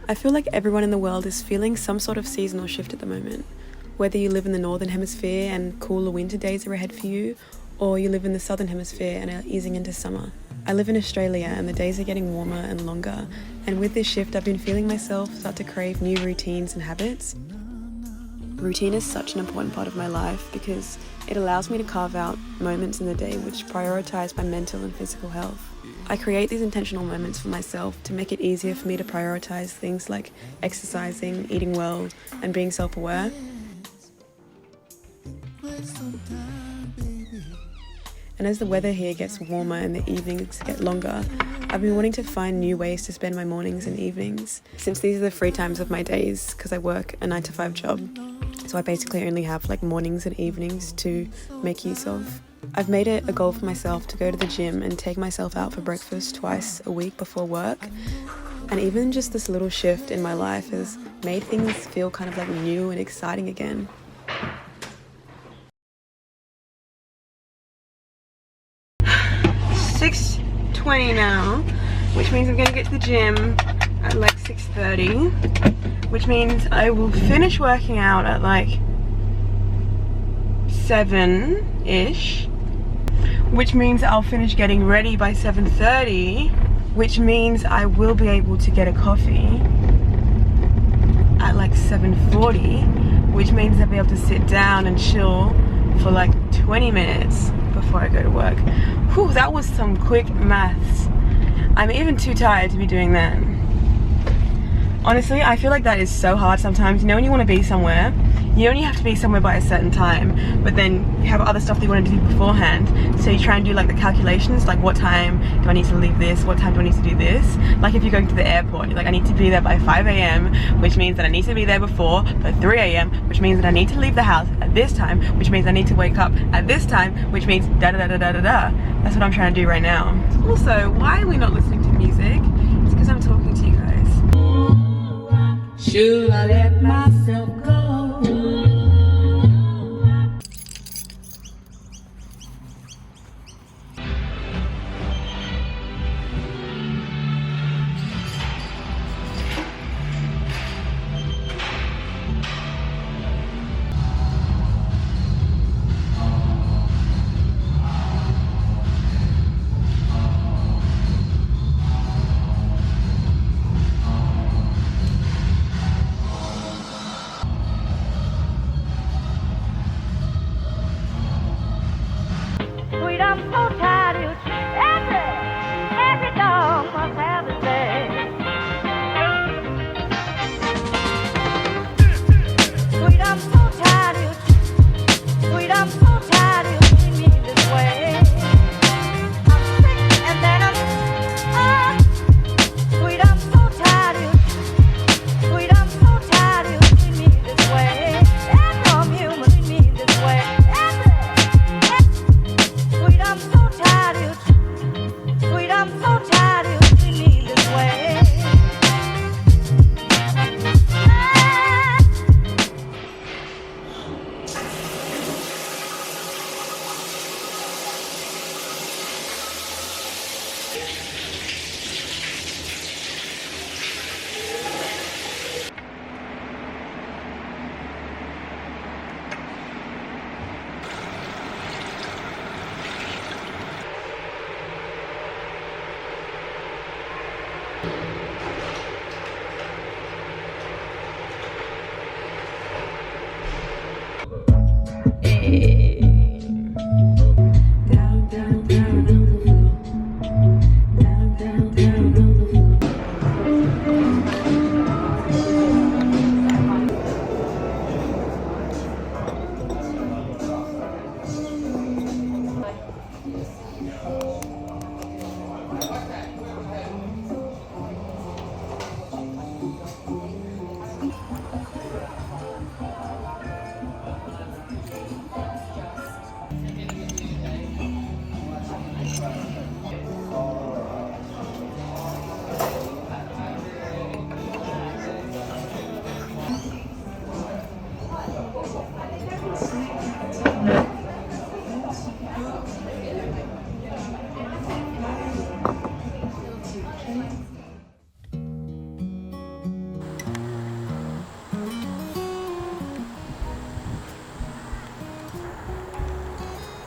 I feel like everyone in the world is feeling some sort of seasonal shift at the moment. Whether you live in the northern hemisphere and cooler winter days are ahead for you, or you live in the southern hemisphere and are easing into summer. I live in Australia and the days are getting warmer and longer, and with this shift I've been feeling myself start to crave new routines and habits. Routine is such an important part of my life because it allows me to carve out moments in the day which prioritise my mental and physical health. I create these intentional moments for myself to make it easier for me to prioritise things like exercising, eating well, and being self-aware. And as the weather here gets warmer and the evenings get longer, I've been wanting to find new ways to spend my mornings and evenings, since these are the free times of my days because I work a 9-to-5 job. So I basically only have mornings and evenings to make use of. I've made it a goal for myself to go to the gym and take myself out for breakfast twice a week before work. And even just this little shift in my life has made things feel kind of new and exciting again. $6:20 now, which means I'm going to get to the gym at 6:30, which means I will finish working out at 7-ish, which means I'll finish getting ready by 7:30, which means I will be able to get a coffee at 7:40, which means I'll be able to sit down and chill for 20 minutes before I go to work. Whew, that was some quick maths. I'm even too tired to be doing that. Honestly, I feel like that is so hard sometimes. You know, when you want to be somewhere, you only have to be somewhere by a certain time, but then you have other stuff that you want to do beforehand. So you try and do the calculations, what time do I need to leave this? What time do I need to do this? If you're going to the airport, you're I need to be there by 5 a.m, which means that I need to be there before by 3 a.m, which means that I need to leave the house at this time, which means I need to wake up at this time, which means da da da da da da. That's what I'm trying to do right now. Also, why are we not listening to music? It's because I'm talking to you guys. Should I let myself go?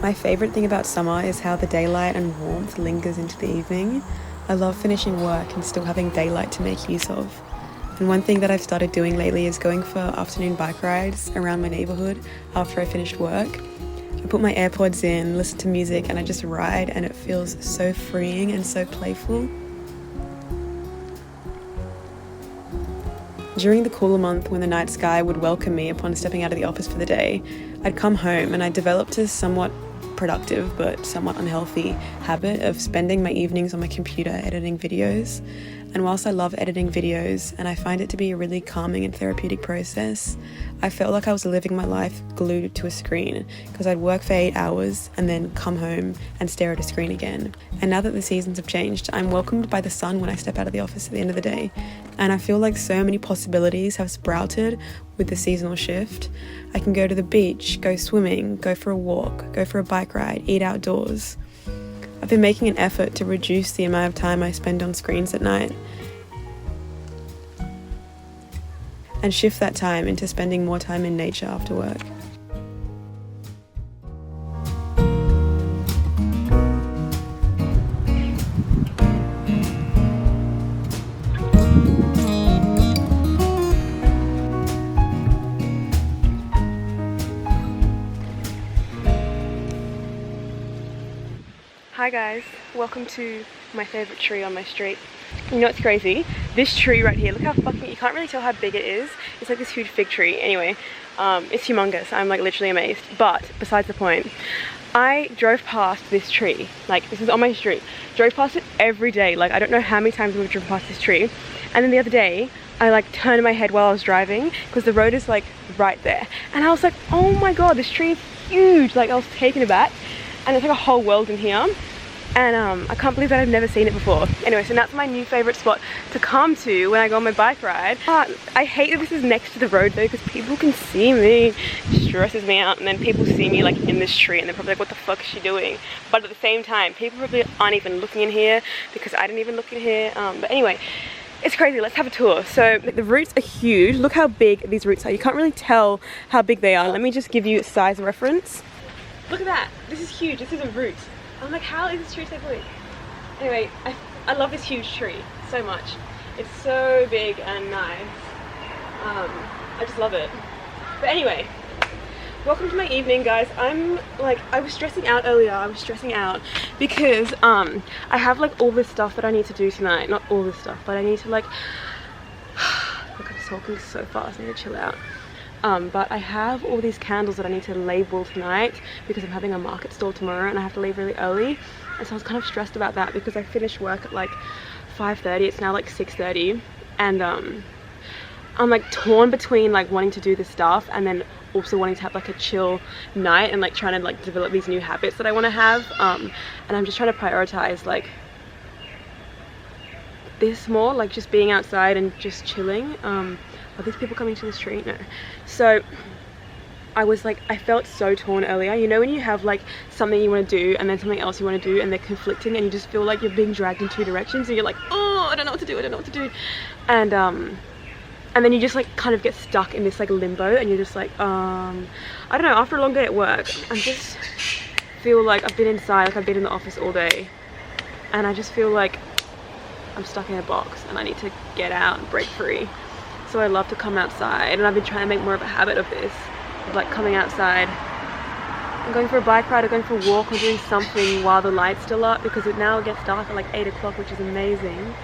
My favourite thing about summer is how the daylight and warmth lingers into the evening. I love finishing work and still having daylight to make use of. And one thing that I've started doing lately is going for afternoon bike rides around my neighbourhood after I finished work. I put my AirPods in, listen to music, and I just ride, and it feels so freeing and so playful. During the cooler month, when the night sky would welcome me upon stepping out of the office for the day, I'd come home and I developed a somewhat productive but somewhat unhealthy habit of spending my evenings on my computer editing videos. And whilst I love editing videos and I find it to be a really calming and therapeutic process, I felt like I was living my life glued to a screen because I'd work for 8 hours and then come home and stare at a screen again. And now that the seasons have changed, I'm welcomed by the sun when I step out of the office at the end of the day. And I feel like so many possibilities have sprouted with the seasonal shift. I can go to the beach, go swimming, go for a walk, go for a bike ride, eat outdoors. I've been making an effort to reduce the amount of time I spend on screens at night and shift that time into spending more time in nature after work. Hi guys, welcome to my favourite tree on my street. You know what's crazy? This tree right here, look how fucking, you can't really tell how big it is. It's like this huge fig tree. Anyway, it's humongous. I'm like literally amazed. But besides the point, I drove past this tree, like this is on my street. Drove past it every day. Like I don't know how many times we've driven past this tree. And then the other day, I like turned my head while I was driving because the road is like right there. And I was like, oh my God, this tree is huge. Like I was taken aback. And it's like a whole world in here. And I can't believe that I've never seen it before. Anyway, so that's my new favourite spot to come to when I go on my bike ride. I hate that this is next to the road though, because people can see me. It stresses me out. And then people see me like in this tree and they're probably like, what the fuck is she doing? But at the same time, people probably aren't even looking in here because I didn't even look in here. But anyway, it's crazy. Let's have a tour. So the roots are huge. Look how big these roots are. You can't really tell how big they are. Let me just give you a size reference. Look at that. This is huge. This is a root. I'm like, how is this tree so big? Anyway, I love this huge tree so much. It's so big and nice. I just love it. But anyway, welcome to my evening, guys. I was stressing out earlier. I was stressing out because I have like all this stuff that I need to do tonight. Not all this stuff, but I need to like, look, I'm talking so fast. I need to chill out. But I have all these candles that I need to label tonight because I'm having a market stall tomorrow and I have to leave really early. And so I was kind of stressed about that because I finished work at like 5:30. It's now like 6:30 and I'm like torn between like wanting to do this stuff and then also wanting to have like a chill night and like trying to like develop these new habits that I want to have. And I'm just trying to prioritize like this more, like just being outside and just chilling. Are these people coming to the street? No. So I was like, I felt so torn earlier. You know when you have like something you want to do and then something else you want to do and they're conflicting and you just feel like you're being dragged in two directions and you're like, oh, I don't know what to do, I don't know what to do. And then you just like kind of get stuck in this like limbo and you're just like, I don't know, after a long day at work, I just feel like I've been inside, like I've been in the office all day and I just feel like I'm stuck in a box and I need to get out and break free. So I love to come outside and I've been trying to make more of a habit of this, of like coming outside and going for a bike ride or going for a walk or doing something while the light's still up because it now gets dark at like 8 o'clock, which is amazing.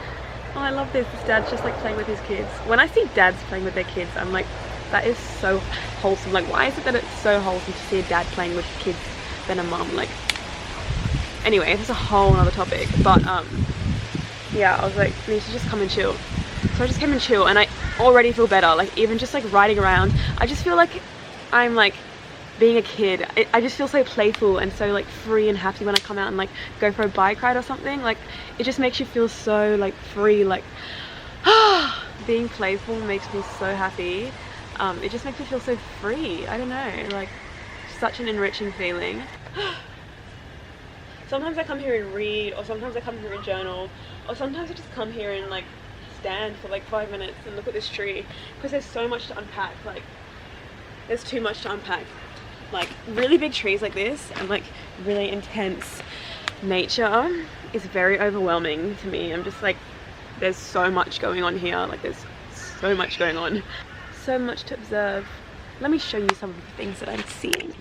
Oh, I love this. This dad's just like playing with his kids. When I see dads playing with their kids, I'm like, that is so wholesome. Like, why is it that it's so wholesome to see a dad playing with kids than a mum? Like, anyway, this is a whole other topic. But yeah, I was like, I need to just come and chill. So I just came and chill and I already feel better. Like even just like riding around, I just feel like I'm like being a kid. I just feel so playful and so like free and happy when I come out and like go for a bike ride or something. Like it just makes you feel so like free, like being playful makes me so happy. It just makes me feel so free. I don't know, like such an enriching feeling. Sometimes I come here and read, or sometimes I come here and journal, or sometimes I just come here and like stand for like 5 minutes and look at this tree because there's so much to unpack. Like there's too much to unpack. Like really big trees like this and like really intense nature is very overwhelming to me. I'm just like, there's so much going on here. Like there's so much going on. So much to observe. Let me show you some of the things that I'm seeing.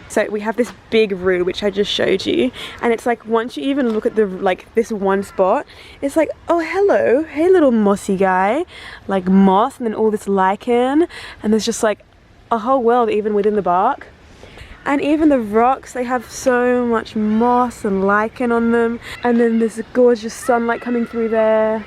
So we have this big roo, which I just showed you, and it's like once you even look at the like this one spot, it's like, oh hello, hey little mossy guy, like moss, and then all this lichen, and there's just like a whole world even within the bark. And even the rocks, they have so much moss and lichen on them, and then there's a gorgeous sunlight coming through there.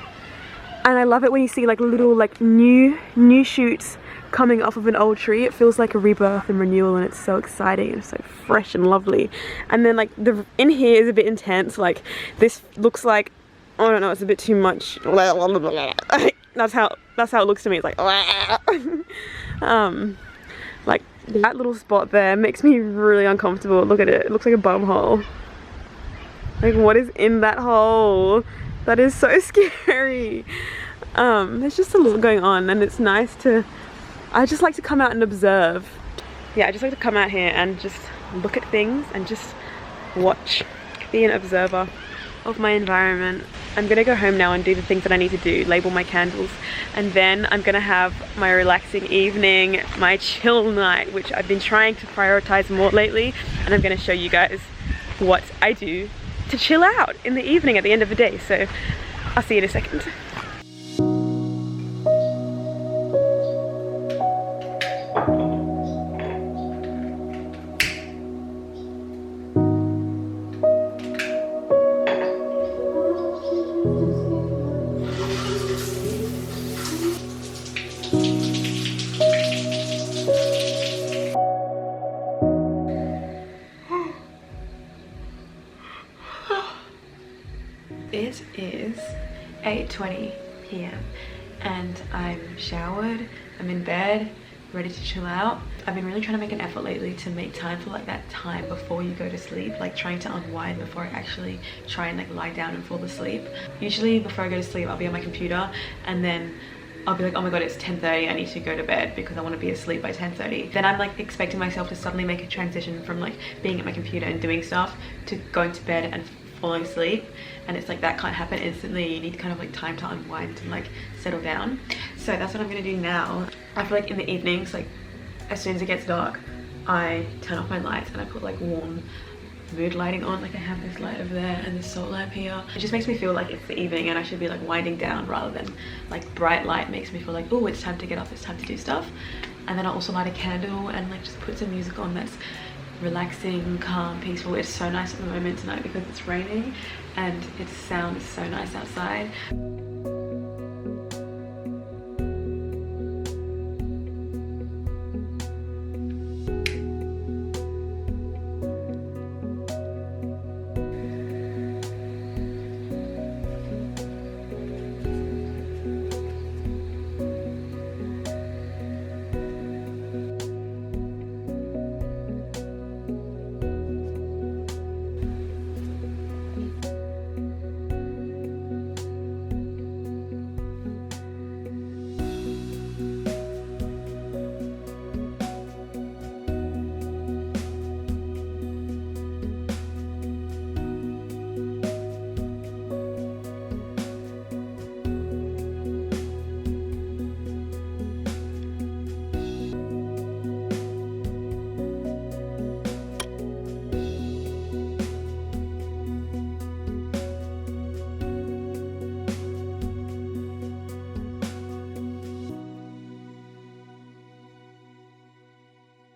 And I love it when you see like little like new shoots coming off of an old tree. It feels like a rebirth and renewal, and it's so exciting and so fresh and lovely. And then like the in here is a bit intense. Like this looks like, I don't know, it's a bit too much. That's how it looks to me. It's like like that little spot there makes me really uncomfortable. Look at it. It looks like a bum hole. Like what is in that hole? That is so scary. There's just a lot going on, and it's nice to, I just like to come out and observe. Yeah, I just like to come out here and just look at things and just watch, be an observer of my environment. I'm gonna go home now and do the things that I need to do, label my candles, and then I'm gonna have my relaxing evening, my chill night, which I've been trying to prioritize more lately, and I'm gonna show you guys what I do to chill out in the evening at the end of the day. So I'll see you in a second. It is 8:20 p.m. and I'm showered, I'm in bed, ready to chill out. I've been really trying to make an effort lately to make time for like that time before you go to sleep, like trying to unwind before I actually try and like lie down and fall asleep. Usually before I go to sleep, I'll be on my computer and then I'll be like, oh my god, it's 10:30, I need to go to bed because I want to be asleep by 10:30. Then I'm like expecting myself to suddenly make a transition from like being at my computer and doing stuff to going to bed and falling asleep, and it's like that can't happen instantly. You need kind of like time to unwind and like settle down. So that's what I'm gonna do now. I feel like in the evenings, like as soon as it gets dark, I turn off my lights and I put like warm mood lighting on. Like I have this light over there and this salt lamp here. It just makes me feel like it's the evening and I should be like winding down, rather than like bright light makes me feel like, oh, it's time to get up, it's time to do stuff. And then I also light a candle and like just put some music on that's relaxing, calm, peaceful. It's so nice at the moment tonight because it's raining and it sounds so nice outside.